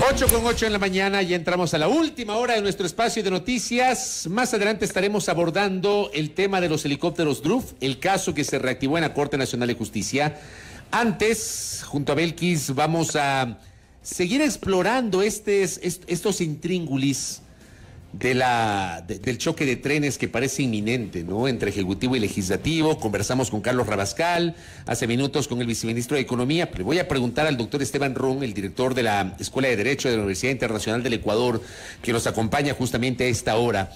8:08 en la mañana, ya entramos a la última hora de nuestro espacio de noticias. Más adelante estaremos abordando el tema de los helicópteros DRUF, el caso que se reactivó en la Corte Nacional de Justicia. Antes, junto a Belkis, vamos a seguir explorando estos intríngulis del choque de trenes que parece inminente, ¿no?, entre Ejecutivo y Legislativo. Conversamos con Carlos Rabascal, hace minutos con el viceministro de Economía. Le voy a preguntar al doctor Esteban Ron, el director de la Escuela de Derecho de la Universidad Internacional del Ecuador, que nos acompaña justamente a esta hora.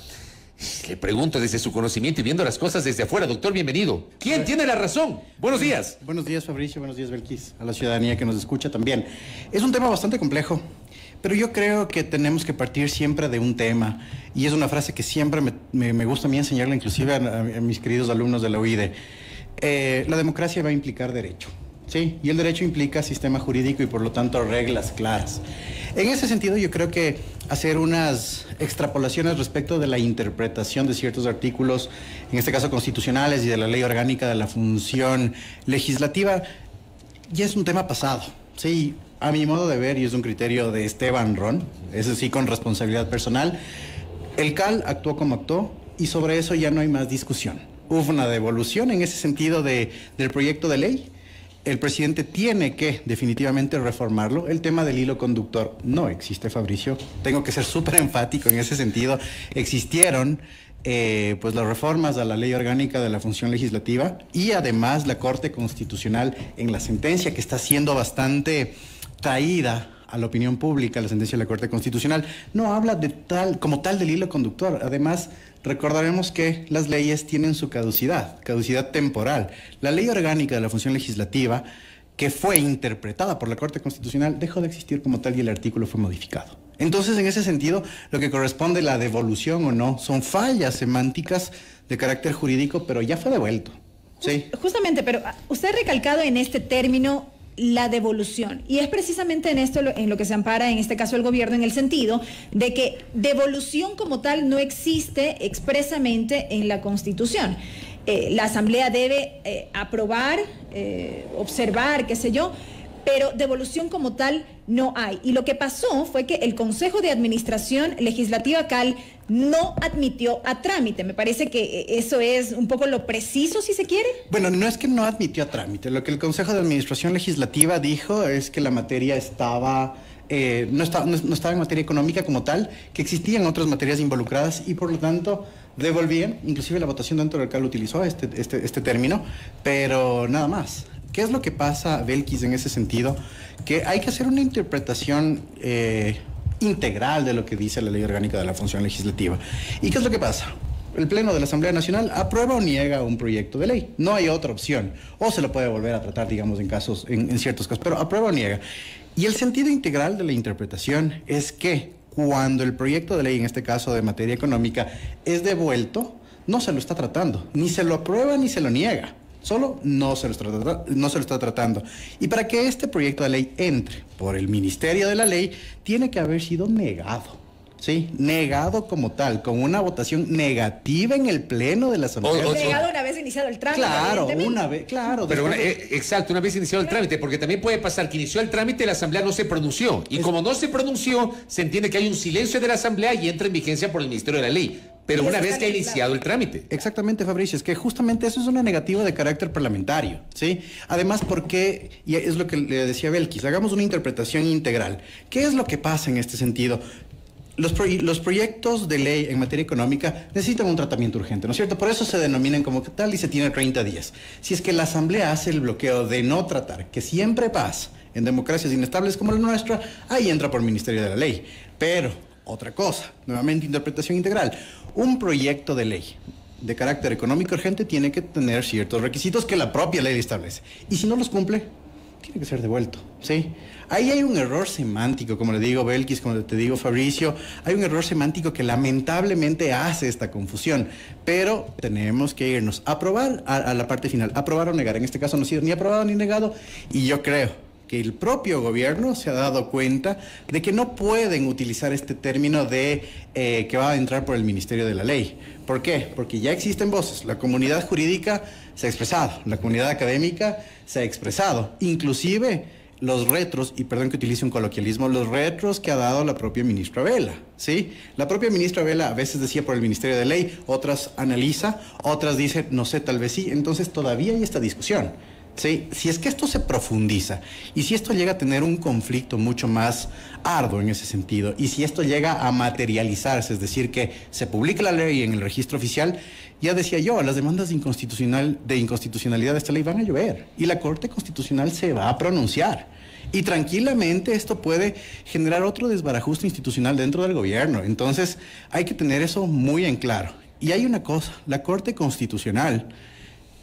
Le pregunto desde su conocimiento y viendo las cosas desde afuera. Doctor, bienvenido. ¿Quién tiene la razón? Buenos días. Buenos días, Fabricio. Buenos días, Belkis. A la ciudadanía que nos escucha también. Es un tema bastante complejo, pero yo creo que tenemos que partir siempre de un tema, y es una frase que siempre me gusta a mí enseñarla, inclusive a mis queridos alumnos de la UIDE. La democracia va a implicar derecho, ¿sí? Y el derecho implica sistema jurídico y por lo tanto reglas claras. En ese sentido, yo creo que hacer unas extrapolaciones respecto de la interpretación de ciertos artículos, en este caso constitucionales, y de la ley orgánica de la función legislativa, ya es un tema pasado, ¿sí? A mi modo de ver, y es un criterio de Esteban Ron, eso sí, con responsabilidad personal, el CAL actuó como actuó y sobre eso ya no hay más discusión. Hubo una devolución en ese sentido del proyecto de ley. El presidente tiene que definitivamente reformarlo. El tema del hilo conductor no existe, Fabricio. Tengo que ser súper enfático en ese sentido. Existieron pues las reformas a la ley orgánica de la función legislativa, y además la Corte Constitucional, en la sentencia que está siendo bastante traída a la opinión pública, la sentencia de la Corte Constitucional, no habla como tal del hilo conductor. Además, recordaremos que las leyes tienen su caducidad temporal. La ley orgánica de la función legislativa, que fue interpretada por la Corte Constitucional, dejó de existir como tal y el artículo fue modificado. Entonces, en ese sentido, lo que corresponde, la devolución o no, son fallas semánticas de carácter jurídico, pero ya fue devuelto. ¿Sí? Justamente, pero usted ha recalcado en este término la devolución, y es precisamente en esto en lo que se ampara en este caso el gobierno, en el sentido de que devolución como tal no existe expresamente en la Constitución. La Asamblea debe aprobar, observar, qué sé yo, pero devolución como tal no hay. Y lo que pasó fue que el Consejo de Administración Legislativa CAL no admitió a trámite. Me parece que eso es un poco lo preciso, si se quiere. Bueno, no es que no admitió a trámite. Lo que el Consejo de Administración Legislativa dijo es que la materia estaba... no estaba en materia económica como tal, que existían otras materias involucradas y por lo tanto devolvían. Inclusive la votación dentro del CAL utilizó este término, pero nada más. ¿Qué es lo que pasa, Belkis, en ese sentido? Que hay que hacer una interpretación integral de lo que dice la ley orgánica de la función legislativa. ¿Y qué es lo que pasa? El Pleno de la Asamblea Nacional aprueba o niega un proyecto de ley. No hay otra opción. O se lo puede volver a tratar, digamos, en ciertos casos, pero aprueba o niega. Y el sentido integral de la interpretación es que cuando el proyecto de ley, en este caso de materia económica, es devuelto, no se lo está tratando. Ni se lo aprueba ni se lo niega. Solo no se lo está tratando. Y para que este proyecto de ley entre por el Ministerio de la Ley, tiene que haber sido negado. Sí, negado como tal, con una votación negativa en el Pleno de la Asamblea. Negado una vez iniciado el trámite. Claro, una vez, claro. Pero exacto, una vez iniciado el trámite, porque también puede pasar que inició el trámite y la Asamblea no se pronunció. Y como no se pronunció, se entiende que hay un silencio de la Asamblea y entra en vigencia por el Ministerio de la Ley. Pero una vez que ha iniciado el trámite. Exactamente, Fabricio, es que justamente eso es una negativa de carácter parlamentario, ¿sí? Además, porque, y es lo que le decía Belkis, hagamos una interpretación integral. ¿Qué es lo que pasa en este sentido? Los proyectos de ley en materia económica necesitan un tratamiento urgente, ¿no es cierto? Por eso se denominan como tal y se tiene 30 días. Si es que la Asamblea hace el bloqueo de no tratar, que siempre pasa en democracias inestables como la nuestra, ahí entra por el Ministerio de la Ley. Pero, otra cosa, nuevamente interpretación integral. Un proyecto de ley de carácter económico urgente tiene que tener ciertos requisitos que la propia ley establece. Y si no los cumple, tiene que ser devuelto, ¿sí? Ahí hay un error semántico, como le digo, Belkis, como te digo, Fabricio, hay un error semántico que lamentablemente hace esta confusión, pero tenemos que irnos a aprobar a la parte final, aprobar o negar. En este caso no ha sido ni aprobado ni negado, y yo creo que el propio gobierno se ha dado cuenta de que no pueden utilizar este término de que va a entrar por el Ministerio de la Ley. ¿Por qué? Porque ya existen voces. La comunidad jurídica se ha expresado, la comunidad académica se ha expresado, inclusive los retros, y perdón que utilice un coloquialismo, los retros que ha dado la propia ministra Vela, ¿sí? La propia ministra Vela a veces decía por el Ministerio de Ley, otras analiza, otras dice, no sé, tal vez sí. Entonces todavía hay esta discusión, ¿sí? Si es que esto se profundiza y si esto llega a tener un conflicto mucho más arduo en ese sentido, y si esto llega a materializarse, es decir, que se publique la ley en el registro oficial, ya decía yo, las demandas de inconstitucionalidad de esta ley van a llover y la Corte Constitucional se va a pronunciar. Y tranquilamente esto puede generar otro desbarajuste institucional dentro del gobierno. Entonces hay que tener eso muy en claro. Y hay una cosa, la Corte Constitucional,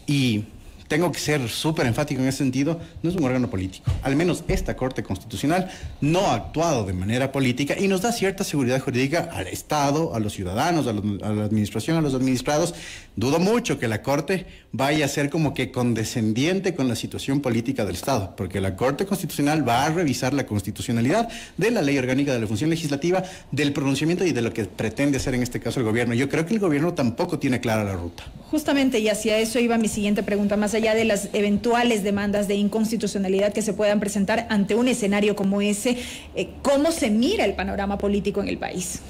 y tengo que ser súper enfático en ese sentido, no es un órgano político. Al menos esta Corte Constitucional no ha actuado de manera política y nos da cierta seguridad jurídica al Estado, a los ciudadanos, a la administración, a los administrados. Dudo mucho que la Corte vaya a ser como que condescendiente con la situación política del Estado, porque la Corte Constitucional va a revisar la constitucionalidad de la Ley Orgánica de la Función Legislativa, del pronunciamiento y de lo que pretende hacer en este caso el gobierno. Yo creo que el gobierno tampoco tiene clara la ruta. Justamente, y hacia eso iba mi siguiente pregunta, más allá de las eventuales demandas de inconstitucionalidad que se puedan presentar ante un escenario como ese, ¿cómo se mira el panorama político en el país?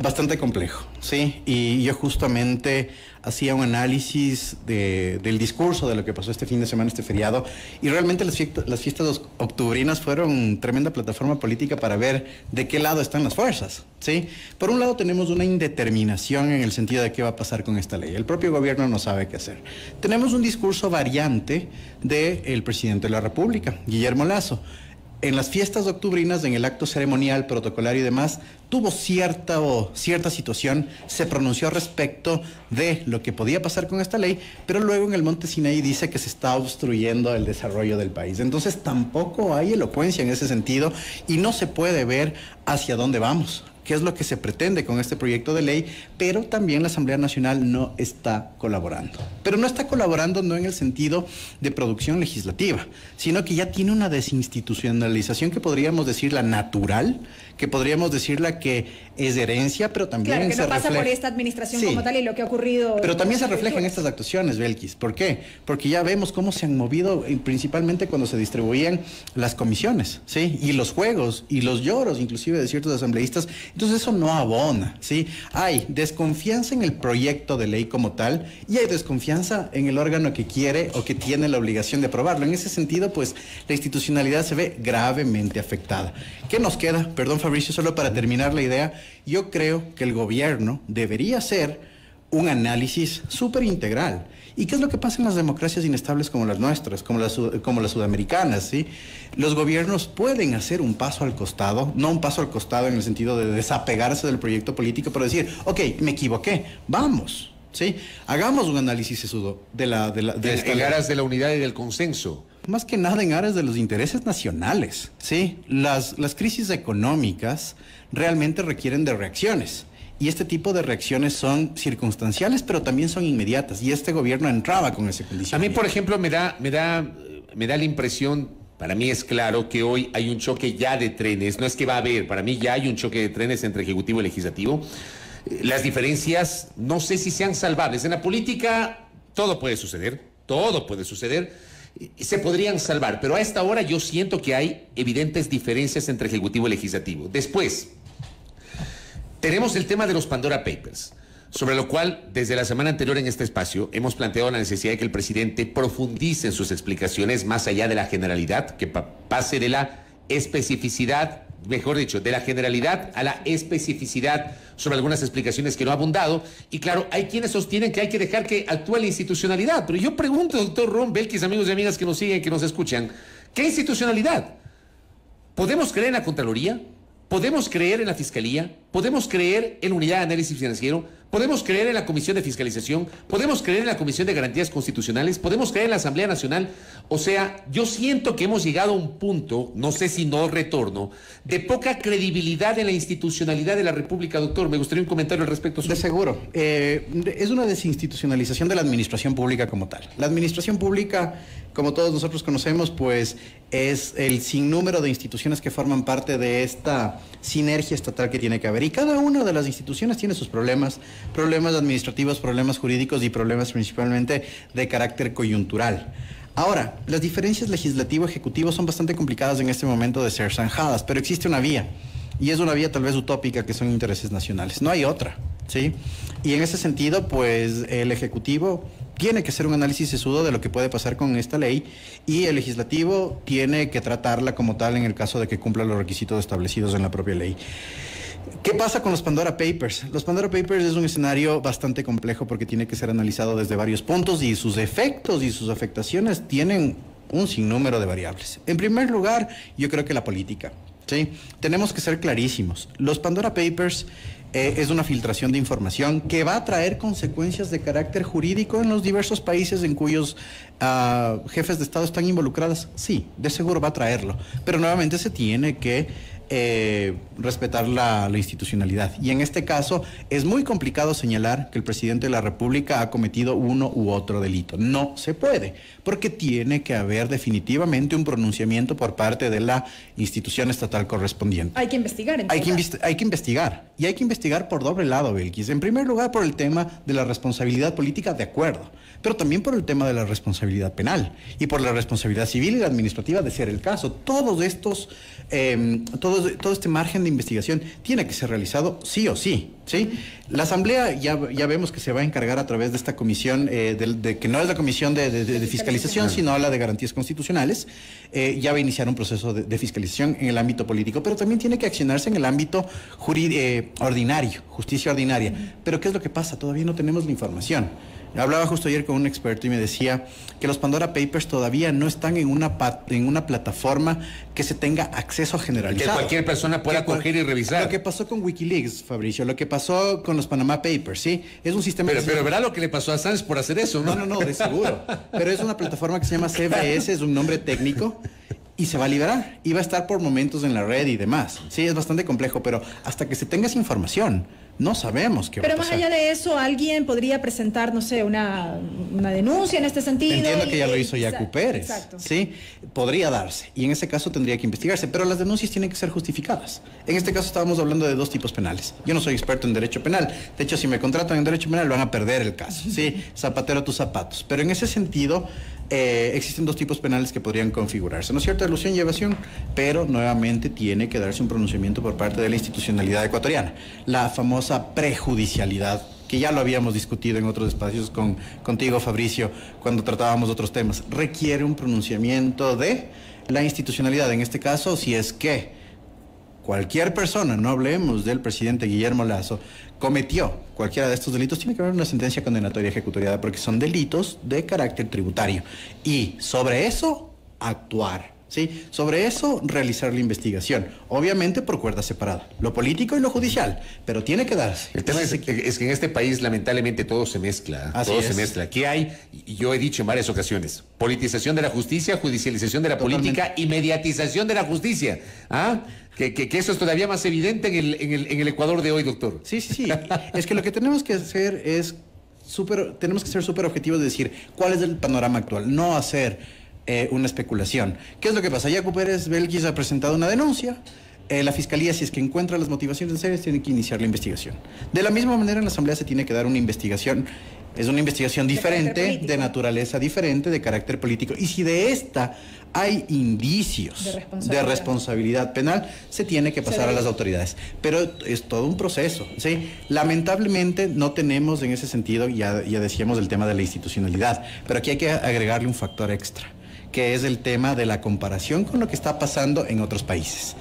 Bastante complejo, sí, y yo justamente hacía un análisis del discurso de lo que pasó este fin de semana, este feriado, y realmente las fiestas octubrinas fueron tremenda plataforma política para ver de qué lado están las fuerzas, ¿sí? Por un lado tenemos una indeterminación en el sentido de qué va a pasar con esta ley. El propio gobierno no sabe qué hacer. Tenemos un discurso variante del presidente de la República, Guillermo Lasso. En las fiestas octubrinas, en el acto ceremonial, protocolario y demás, tuvo cierta situación, se pronunció respecto de lo que podía pasar con esta ley, pero luego en el Monte Sinaí dice que se está obstruyendo el desarrollo del país. Entonces tampoco hay elocuencia en ese sentido y no se puede ver hacia dónde vamos, qué es lo que se pretende con este proyecto de ley, pero también la Asamblea Nacional no está colaborando. Pero no está colaborando no en el sentido de producción legislativa, sino que ya tiene una desinstitucionalización que podríamos decir la natural, que podríamos decir la que es herencia, pero también claro, que no pasa por esta administración sí, como tal y lo que ha ocurrido. Pero también se refleja en estas actuaciones, Belkis. ¿Por qué? Porque ya vemos cómo se han movido, principalmente cuando se distribuían las comisiones, ¿sí? Y los juegos y los lloros, inclusive de ciertos asambleístas. Entonces eso no abona, ¿sí? Hay desconfianza en el proyecto de ley como tal y hay desconfianza en el órgano que quiere o que tiene la obligación de aprobarlo. En ese sentido, pues, la institucionalidad se ve gravemente afectada. ¿Qué nos queda? Perdón, Fabricio, solo para terminar la idea, yo creo que el gobierno debería hacer un análisis súper integral. ¿Y qué es lo que pasa en las democracias inestables como las nuestras, como las sudamericanas, ¿sí? Los gobiernos pueden hacer un paso al costado, no un paso al costado en el sentido de desapegarse del proyecto político, pero decir, ok, me equivoqué, vamos, ¿sí? Hagamos un análisis sesudo de en aras de la unidad y del consenso. Más que nada en aras de los intereses nacionales, ¿sí? Las crisis económicas realmente requieren de reacciones. Y este tipo de reacciones son circunstanciales, pero también son inmediatas. Y este gobierno entraba con ese condicionamiento. A mí, por ejemplo, me da la impresión, para mí es claro que hoy hay un choque ya de trenes. No es que va a haber, para mí ya hay un choque de trenes entre Ejecutivo y Legislativo. Las diferencias no sé si sean salvables. En la política todo puede suceder, se podrían salvar, pero a esta hora yo siento que hay evidentes diferencias entre Ejecutivo y Legislativo. Después, tenemos el tema de los Pandora Papers, sobre lo cual desde la semana anterior en este espacio hemos planteado la necesidad de que el presidente profundice en sus explicaciones más allá de la generalidad, que pase de la especificidad, mejor dicho, de la generalidad a la especificidad sobre algunas explicaciones que no ha abundado. Y claro, hay quienes sostienen que hay que dejar que actúe la institucionalidad. Pero yo pregunto, doctor Ron, Belkis, amigos y amigas que nos siguen, que nos escuchan, ¿qué institucionalidad? ¿Podemos creer en la Contraloría? ¿Podemos creer en la Fiscalía? ¿Podemos creer en la Unidad de Análisis Financiero? ¿Podemos creer en la Comisión de Fiscalización? ¿Podemos creer en la Comisión de Garantías Constitucionales? ¿Podemos creer en la Asamblea Nacional? O sea, yo siento que hemos llegado a un punto, no sé si no retorno, de poca credibilidad en la institucionalidad de la República, doctor. Me gustaría un comentario al respecto. De seguro. Es una desinstitucionalización de la administración pública como tal. La administración pública, como todos nosotros conocemos, pues es el sinnúmero de instituciones que forman parte de esta sinergia estatal que tiene que haber. Y cada una de las instituciones tiene sus problemas administrativos, problemas jurídicos y problemas principalmente de carácter coyuntural. Ahora, las diferencias legislativo-ejecutivo son bastante complicadas en este momento de ser zanjadas, pero existe una vía, y es una vía tal vez utópica, que son intereses nacionales. No hay otra, ¿sí? Y en ese sentido, pues, el Ejecutivo tiene que hacer un análisis sesudo de lo que puede pasar con esta ley, y el Legislativo tiene que tratarla como tal en el caso de que cumpla los requisitos establecidos en la propia ley. ¿Qué pasa con los Pandora Papers? Los Pandora Papers es un escenario bastante complejo porque tiene que ser analizado desde varios puntos, y sus efectos y sus afectaciones tienen un sinnúmero de variables. En primer lugar, yo creo que la política, ¿sí? Tenemos que ser clarísimos. Los Pandora Papers es una filtración de información que va a traer consecuencias de carácter jurídico en los diversos países en cuyos jefes de Estado están involucrados. Sí, de seguro va a traerlo, pero nuevamente se tiene que respetar la institucionalidad. Y en este caso es muy complicado señalar que el presidente de la República ha cometido uno u otro delito. No se puede, porque tiene que haber definitivamente un pronunciamiento por parte de la institución estatal correspondiente. Hay que investigar, entonces. Hay que investigar, y hay que investigar por doble lado, Belkis. En primer lugar, por el tema de la responsabilidad política, de acuerdo, pero también por el tema de la responsabilidad penal y por la responsabilidad civil y la administrativa, de ser el caso. Todos estos, todo este margen de investigación tiene que ser realizado sí o sí, ¿sí? La Asamblea ya vemos que se va a encargar a través de esta comisión, que no es la comisión de fiscalización, sino la de garantías constitucionales. Ya va a iniciar un proceso de fiscalización en el ámbito político, pero también tiene que accionarse en el ámbito ordinario, justicia ordinaria. Pero ¿qué es lo que pasa? Todavía no tenemos la información. Hablaba justo ayer con un experto y me decía que los Pandora Papers todavía no están en una plataforma que se tenga acceso generalizado. Que cualquier persona pueda coger y revisar. Lo que pasó con Wikileaks, Fabricio, lo que pasó con los Panama Papers, ¿sí? Es un sistema... Pero verá lo que le pasó a Assange por hacer eso, ¿no? No, de seguro. Pero es una plataforma que se llama CBS, es un nombre técnico, y se va a liberar. Y va a estar por momentos en la red y demás. Sí, es bastante complejo, pero hasta que se tenga esa información, no sabemos qué va a pasar. Pero más allá de eso, alguien podría presentar, no sé, una denuncia en este sentido. Entiendo que ya lo hizo Yacu Pérez. Exacto. Sí, podría darse. Y en ese caso tendría que investigarse. Pero las denuncias tienen que ser justificadas. En este caso estábamos hablando de dos tipos penales. Yo no soy experto en derecho penal. De hecho, si me contratan en derecho penal, van a perder el caso. Sí, zapatero a tus zapatos. Pero en ese sentido, existen dos tipos penales que podrían configurarse. ¿No es cierto? Elusión y evasión. Pero nuevamente tiene que darse un pronunciamiento por parte de la institucionalidad ecuatoriana. La famosa prejudicialidad, que ya lo habíamos discutido en otros espacios contigo, Fabricio, cuando tratábamos otros temas, requiere un pronunciamiento de la institucionalidad. En este caso, si es que cualquier persona, no hablemos del presidente Guillermo Lasso, cometió cualquiera de estos delitos, tiene que haber una sentencia condenatoria ejecutoriada, porque son delitos de carácter tributario. Y sobre eso, actuar. ¿Sí? Sobre eso, realizar la investigación. Obviamente por cuerda separada. Lo político y lo judicial. Pero tiene que darse. El tema es que en este país, lamentablemente, todo se mezcla. Se mezcla. ¿Qué hay? Y yo he dicho en varias ocasiones: politización de la justicia, judicialización de la política y mediatización de la justicia. ¿Ah? Que eso es todavía más evidente en el Ecuador de hoy, doctor. Sí. Es que lo que tenemos que hacer es tenemos que ser súper objetivos de decir cuál es el panorama actual. No hacer una especulación. ¿Qué es lo que pasa? Yacu Pérez Belkis ha presentado una denuncia. La Fiscalía, si es que encuentra las motivaciones serias, tiene que iniciar la investigación. De la misma manera, en la Asamblea se tiene que dar una investigación. Es una investigación diferente, de naturaleza diferente, de carácter político. Y si de esta hay indicios de responsabilidad penal, se tiene que pasar a las autoridades. Pero es todo un proceso, ¿sí? Lamentablemente no tenemos en ese sentido, ya decíamos, el tema de la institucionalidad, pero aquí hay que agregarle un factor extra, que es el tema de la comparación con lo que está pasando en otros países.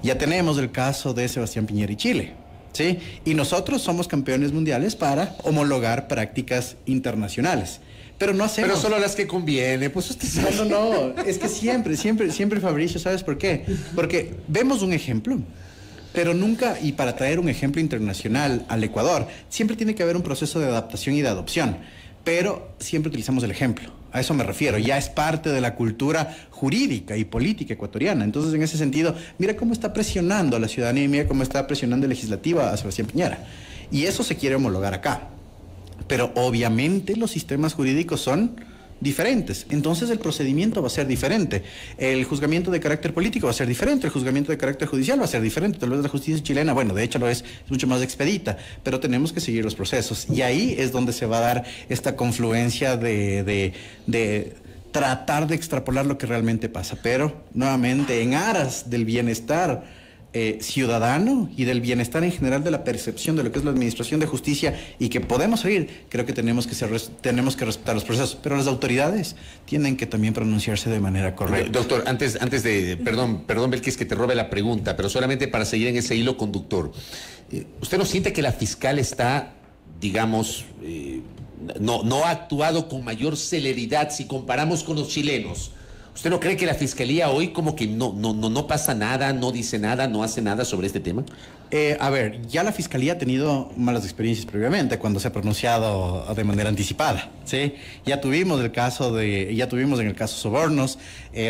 Ya tenemos el caso de Sebastián Piñera y Chile, ¿sí? Y nosotros somos campeones mundiales para homologar prácticas internacionales. Pero no hacemos. Pero solo las que conviene, pues usted sabe. No, es que siempre, Fabricio, ¿sabes por qué? Porque vemos un ejemplo, pero nunca, y para traer un ejemplo internacional al Ecuador, siempre tiene que haber un proceso de adaptación y de adopción, pero siempre utilizamos el ejemplo. A eso me refiero, ya es parte de la cultura jurídica y política ecuatoriana. Entonces, en ese sentido, mira cómo está presionando a la ciudadanía y mira cómo está presionando el legislativo a Sebastián Piñera. Y eso se quiere homologar acá. Pero obviamente los sistemas jurídicos son diferentes. Entonces el procedimiento va a ser diferente. El juzgamiento de carácter político va a ser diferente. El juzgamiento de carácter judicial va a ser diferente. Tal vez la justicia chilena, bueno, de hecho lo es mucho más expedita, pero tenemos que seguir los procesos. Y ahí es donde se va a dar esta confluencia de tratar de extrapolar lo que realmente pasa, pero nuevamente en aras del bienestar ciudadano y del bienestar en general de la percepción de lo que es la administración de justicia y que podemos oír, creo que tenemos que respetar los procesos, pero las autoridades tienen que también pronunciarse de manera correcta. Doctor, antes de, perdón Belkis, que te robe la pregunta, pero solamente para seguir en ese hilo conductor, ¿usted no siente que la fiscal está, digamos, no ha actuado con mayor celeridad si comparamos con los chilenos? ¿Usted no cree que la Fiscalía hoy como que no pasa nada, no dice nada, no hace nada sobre este tema? A ver, ya la Fiscalía ha tenido malas experiencias previamente cuando se ha pronunciado de manera anticipada, ¿sí? Ya tuvimos en el caso Sobornos,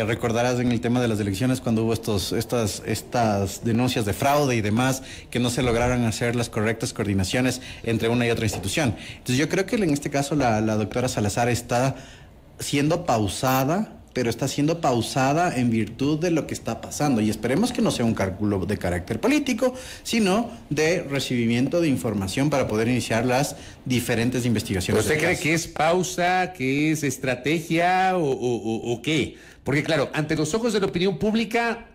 recordarás en el tema de las elecciones cuando hubo estas denuncias de fraude y demás, que no se lograron hacer las correctas coordinaciones entre una y otra institución. Entonces yo creo que en este caso la doctora Salazar está siendo pausada, pero está siendo pausada en virtud de lo que está pasando. Y esperemos que no sea un cálculo de carácter político, sino de recibimiento de información para poder iniciar las diferentes investigaciones. ¿Usted cree que es pausa, que es estrategia o qué? Porque claro, ante los ojos de la opinión pública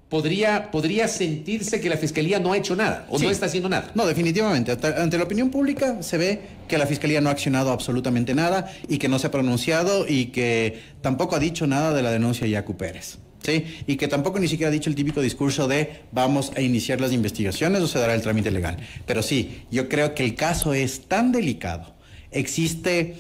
podría sentirse que la Fiscalía no ha hecho nada o sí, no está haciendo nada. No, definitivamente. Ante la opinión pública se ve que la Fiscalía no ha accionado absolutamente nada y que no se ha pronunciado y que tampoco ha dicho nada de la denuncia de Yacu Pérez. ¿Sí? Y que tampoco ni siquiera ha dicho el típico discurso de vamos a iniciar las investigaciones o se dará el trámite legal. Pero sí, yo creo que el caso es tan delicado. Existen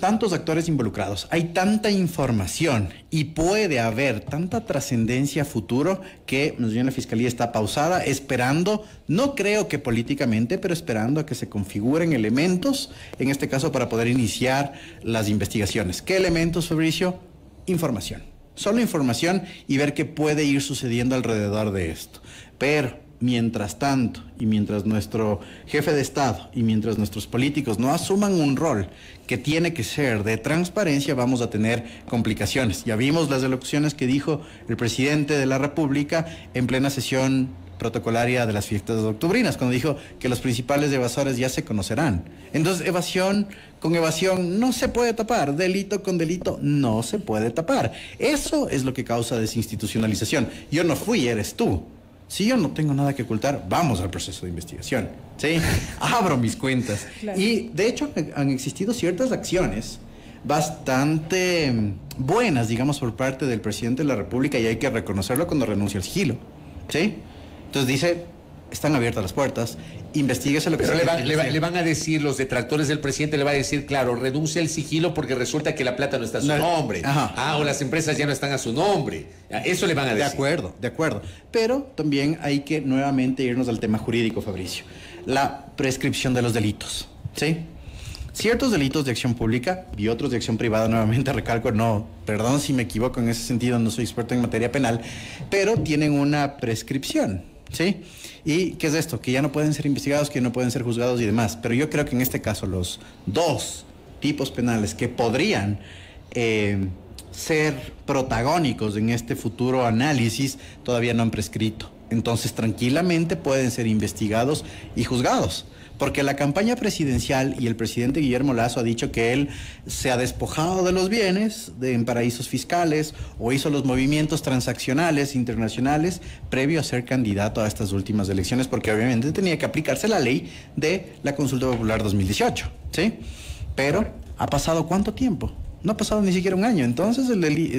tantos actores involucrados, hay tanta información y puede haber tanta trascendencia a futuro que más bien la Fiscalía está pausada, esperando, no creo que políticamente, pero esperando a que se configuren elementos, en este caso para poder iniciar las investigaciones. ¿Qué elementos, Fabricio? Información. Solo información y ver qué puede ir sucediendo alrededor de esto. Pero mientras tanto, y mientras nuestro jefe de Estado y mientras nuestros políticos no asuman un rol que tiene que ser de transparencia, vamos a tener complicaciones. Ya vimos las elocuciones que dijo el presidente de la República en plena sesión protocolaria de las fiestas octubrinas, cuando dijo que los principales evasores ya se conocerán. Entonces, evasión con evasión no se puede tapar, delito con delito no se puede tapar. Eso es lo que causa desinstitucionalización. Yo no fui, eres tú. Si yo no tengo nada que ocultar, vamos al proceso de investigación, ¿sí? Abro mis cuentas. Claro. Y, de hecho, han existido ciertas acciones bastante buenas, digamos, por parte del presidente de la República, y hay que reconocerlo cuando renuncia al sigilo, ¿sí? Entonces dice, están abiertas las puertas, investíguese lo que Pero le van a decir, los detractores del presidente le va a decir, claro, renuncia al sigilo porque resulta que la plata no está a su nombre. Ajá. O las empresas ya no están a su nombre. Eso le van a decir. De acuerdo. Pero también hay que nuevamente irnos al tema jurídico, Fabricio. La prescripción de los delitos, ¿sí? Ciertos delitos de acción pública y otros de acción privada, nuevamente recalco, no, perdón si me equivoco en ese sentido, no soy experto en materia penal, pero tienen una prescripción, ¿sí? ¿Y qué es esto? Que ya no pueden ser investigados, que no pueden ser juzgados y demás. Pero yo creo que en este caso los dos tipos penales que podrían ser protagónicos en este futuro análisis todavía no han prescrito. Entonces tranquilamente pueden ser investigados y juzgados. Porque la campaña presidencial y el presidente Guillermo Lasso ha dicho que él se ha despojado de los bienes en paraísos fiscales o hizo los movimientos transaccionales internacionales previo a ser candidato a estas últimas elecciones, porque obviamente tenía que aplicarse la ley de la Consulta Popular 2018, ¿sí? Pero ¿ha pasado cuánto tiempo? No ha pasado ni siquiera un año. Entonces,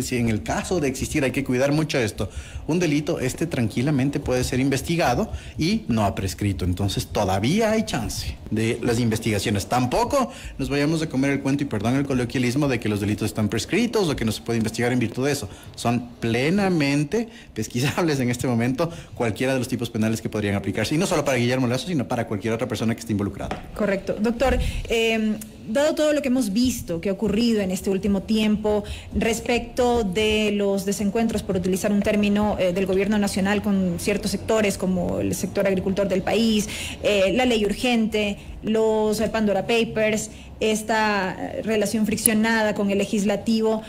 si en el caso de existir, hay que cuidar mucho esto, un delito, tranquilamente puede ser investigado y no ha prescrito. Entonces, todavía hay chance de las investigaciones. Tampoco nos vayamos a comer el cuento, y perdón el coloquialismo, de que los delitos están prescritos o que no se puede investigar en virtud de eso. Son plenamente pesquisables en este momento cualquiera de los tipos penales que podrían aplicarse. Y no solo para Guillermo Lasso, sino para cualquier otra persona que esté involucrada. Correcto. Doctor, dado todo lo que hemos visto que ha ocurrido en este último tiempo respecto de los desencuentros, por utilizar un término del gobierno nacional con ciertos sectores como el sector agricultor del país, la ley urgente, los Pandora Papers, esta relación friccionada con el legislativo,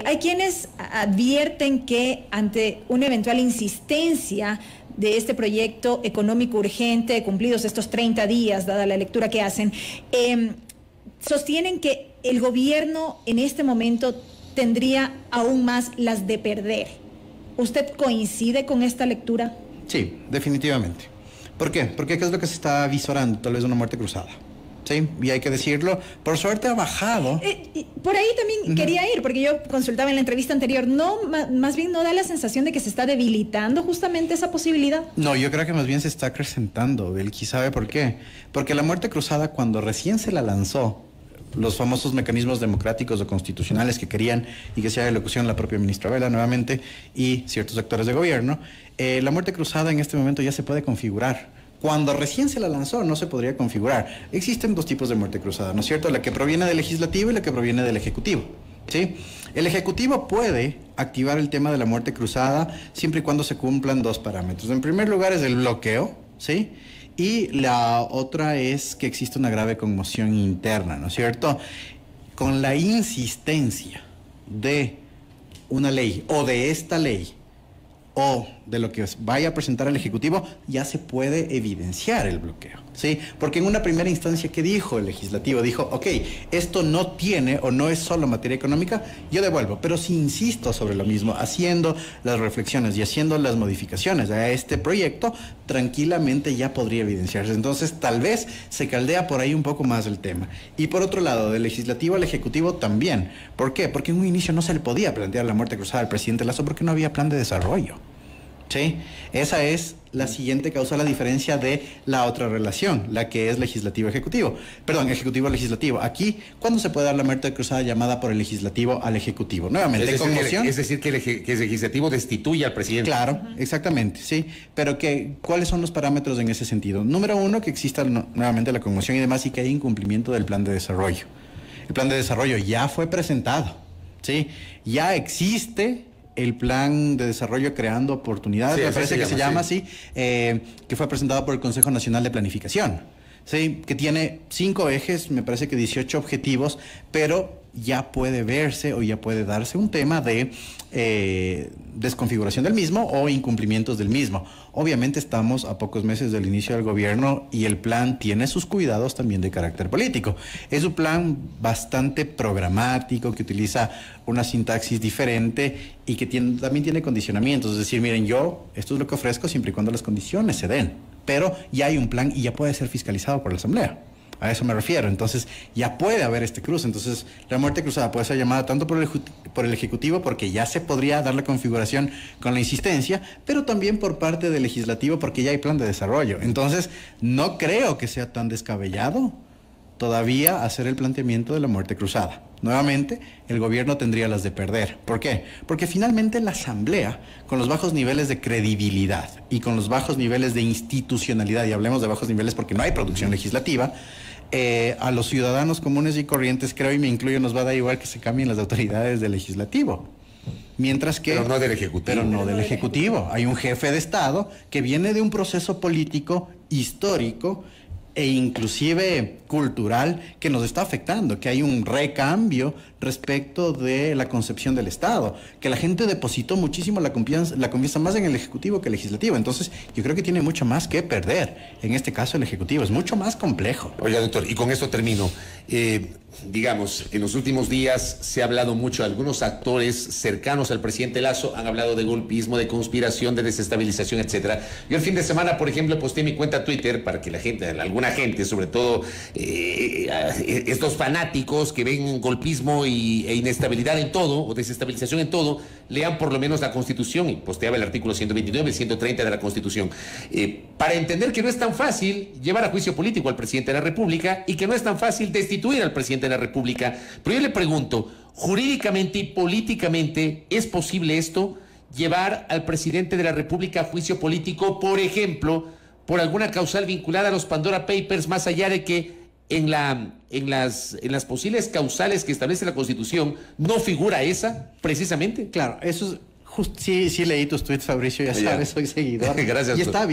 hay quienes advierten que ante una eventual insistencia de este proyecto económico urgente, cumplidos estos 30 días, dada la lectura que hacen, sostienen que el gobierno en este momento tendría aún más las de perder. ¿Usted coincide con esta lectura? Sí, definitivamente. ¿Por qué? Porque ¿qué es lo que se está visorando? Tal vez una muerte cruzada. Sí, y hay que decirlo, por suerte ha bajado. Por ahí también quería ir, porque yo consultaba en la entrevista anterior, ¿no, más bien no da la sensación de que se está debilitando justamente esa posibilidad? No, yo creo que más bien se está acrecentando, Belkis. ¿Sabe por qué? Porque la muerte cruzada, cuando recién se la lanzó, los famosos mecanismos democráticos o constitucionales que querían y que se haga elocución la propia ministra Vela nuevamente y ciertos actores de gobierno, la muerte cruzada en este momento ya se puede configurar. Cuando recién se la lanzó no se podría configurar. Existen dos tipos de muerte cruzada, ¿no es cierto? La que proviene del legislativo y la que proviene del ejecutivo, ¿sí? El ejecutivo puede activar el tema de la muerte cruzada siempre y cuando se cumplan dos parámetros. En primer lugar es el bloqueo, ¿sí? Y la otra es que existe una grave conmoción interna, ¿no es cierto? Con la insistencia de una ley o de esta ley o de lo que vaya a presentar el Ejecutivo, ya se puede evidenciar el bloqueo, ¿sí? Porque en una primera instancia, ¿qué dijo el Legislativo? Dijo, ok, esto no tiene o no es solo materia económica, yo devuelvo, pero si insisto sobre lo mismo, haciendo las reflexiones y haciendo las modificaciones a este proyecto, tranquilamente ya podría evidenciarse. Entonces, tal vez se caldea por ahí un poco más el tema. Y por otro lado, del Legislativo al Ejecutivo también. ¿Por qué? Porque en un inicio no se le podía plantear la muerte cruzada al presidente Lasso porque no había plan de desarrollo. Sí, esa es la siguiente causa, la diferencia de la otra relación, la que es legislativo-ejecutivo. Perdón, ejecutivo-legislativo. Aquí, ¿cuándo se puede dar la muerte cruzada llamada por el legislativo al ejecutivo? Nuevamente, conmoción. Es decir, que el legislativo destituye al presidente. Claro, exactamente, sí. Pero ¿cuáles son los parámetros en ese sentido? Número uno, que exista nuevamente la conmoción y demás y que haya incumplimiento del plan de desarrollo. El plan de desarrollo ya fue presentado, ¿sí? Ya existe el plan de desarrollo creando oportunidades, me parece que se llama así, que fue presentado por el Consejo Nacional de Planificación, ¿sí? Que tiene 5 ejes, me parece que 18 objetivos, pero ya puede verse o ya puede darse un tema de desconfiguración del mismo o incumplimientos del mismo. Obviamente estamos a pocos meses del inicio del gobierno y el plan tiene sus cuidados también de carácter político. Es un plan bastante programático que utiliza una sintaxis diferente y que también tiene condicionamientos. Es decir, miren, esto es lo que ofrezco siempre y cuando las condiciones se den. Pero ya hay un plan y ya puede ser fiscalizado por la Asamblea. A eso me refiero. Entonces, ya puede haber este cruce. Entonces, la muerte cruzada puede ser llamada tanto por el Ejecutivo, porque ya se podría dar la configuración con la insistencia, pero también por parte del Legislativo, porque ya hay plan de desarrollo. Entonces, no creo que sea tan descabellado todavía hacer el planteamiento de la muerte cruzada. Nuevamente, el gobierno tendría las de perder. ¿Por qué? Porque finalmente la Asamblea, con los bajos niveles de credibilidad y con los bajos niveles de institucionalidad, y hablemos de bajos niveles porque no hay producción legislativa, a los ciudadanos comunes y corrientes, creo, y me incluyo, nos va a dar igual que se cambien las autoridades del legislativo. Mientras que... Pero no del Ejecutivo. Pero no del Ejecutivo. Hay un jefe de Estado que viene de un proceso político histórico e inclusive cultural que nos está afectando, que hay un recambio respecto de la concepción del Estado, que la gente depositó muchísimo la confianza más en el Ejecutivo que el Legislativo. Entonces, yo creo que tiene mucho más que perder. En este caso, el Ejecutivo es mucho más complejo. Oiga, doctor, y con esto termino. Digamos, en los últimos días se ha hablado mucho, algunos actores cercanos al presidente Lasso han hablado de golpismo, de conspiración, de desestabilización, etcétera. Yo el fin de semana, por ejemplo, posteé mi cuenta Twitter para que la gente, alguna gente, sobre todo estos fanáticos que ven golpismo e inestabilidad en todo, o desestabilización en todo, lean por lo menos la Constitución, y posteaba el artículo 129 y 130 de la Constitución, para entender que no es tan fácil llevar a juicio político al presidente de la República y que no es tan fácil destituir al presidente de la República. Pero yo le pregunto, jurídicamente y políticamente, ¿es posible esto? Llevar al presidente de la República a juicio político, por ejemplo, por alguna causal vinculada a los Pandora Papers, más allá de que en las posibles causales que establece la Constitución no figura esa, precisamente. Claro, eso es sí leí tus tweets, Fabricio, ya sabes, soy seguidor. Gracias. Y está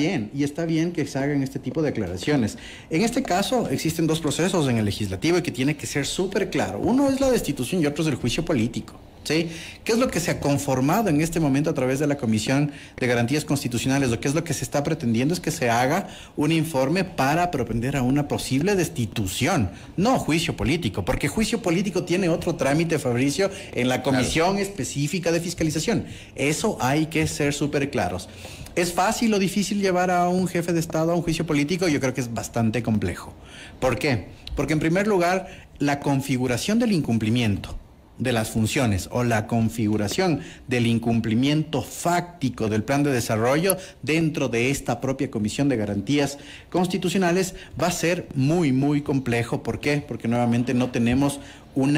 bien que se hagan este tipo de declaraciones. En este caso existen dos procesos en el legislativo y que tiene que ser súper claro. Uno es la destitución y otro es el juicio político. ¿Sí? ¿Qué es lo que se ha conformado en este momento a través de la Comisión de Garantías Constitucionales? Lo que es lo que se está pretendiendo es que se haga un informe para propender a una posible destitución, no juicio político, porque juicio político tiene otro trámite, Fabricio, en la Comisión específica de fiscalización. Eso hay que ser súper claros. ¿Es fácil o difícil llevar a un jefe de Estado a un juicio político? Yo creo que es bastante complejo. ¿Por qué? Porque en primer lugar, la configuración del incumplimiento de las funciones o la configuración del incumplimiento fáctico del plan de desarrollo dentro de esta propia Comisión de Garantías Constitucionales va a ser muy, muy complejo. ¿Por qué? Porque nuevamente no tenemos un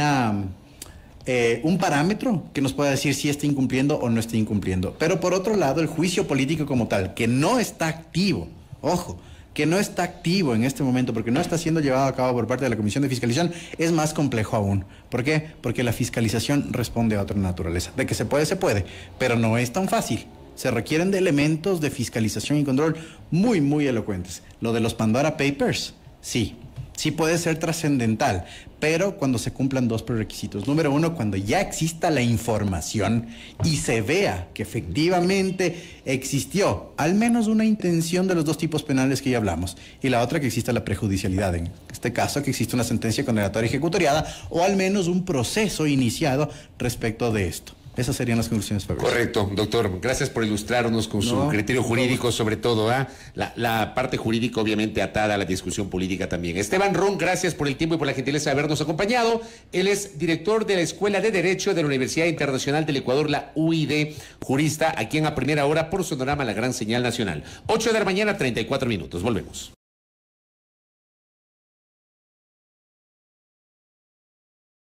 parámetro que nos pueda decir si está incumpliendo o no está incumpliendo. Pero por otro lado, el juicio político como tal, que no está activo, ojo, que no está activo en este momento porque no está siendo llevado a cabo por parte de la Comisión de Fiscalización, es más complejo aún. ¿Por qué? Porque la fiscalización responde a otra naturaleza. De que se puede, pero no es tan fácil. Se requieren de elementos de fiscalización y control muy, muy elocuentes. Lo de los Pandora Papers, sí puede ser trascendental, pero cuando se cumplan dos prerequisitos. Número uno, cuando ya exista la información y se vea que efectivamente existió al menos una intención de los dos tipos penales que ya hablamos. Y la otra, que exista la prejudicialidad. En este caso, que existe una sentencia condenatoria ejecutoriada o al menos un proceso iniciado respecto de esto. Esas serían las conclusiones, Fabricio. Correcto, doctor. Gracias por ilustrarnos con su criterio jurídico, sobre todo, la parte jurídica obviamente atada a la discusión política también. Esteban Ron, gracias por el tiempo y por la gentileza de habernos acompañado. Él es director de la Escuela de Derecho de la Universidad Internacional del Ecuador, la UID, jurista, aquí en A Primera Hora por Sonorama, la gran señal nacional. 8 de la mañana, 34 minutos. Volvemos.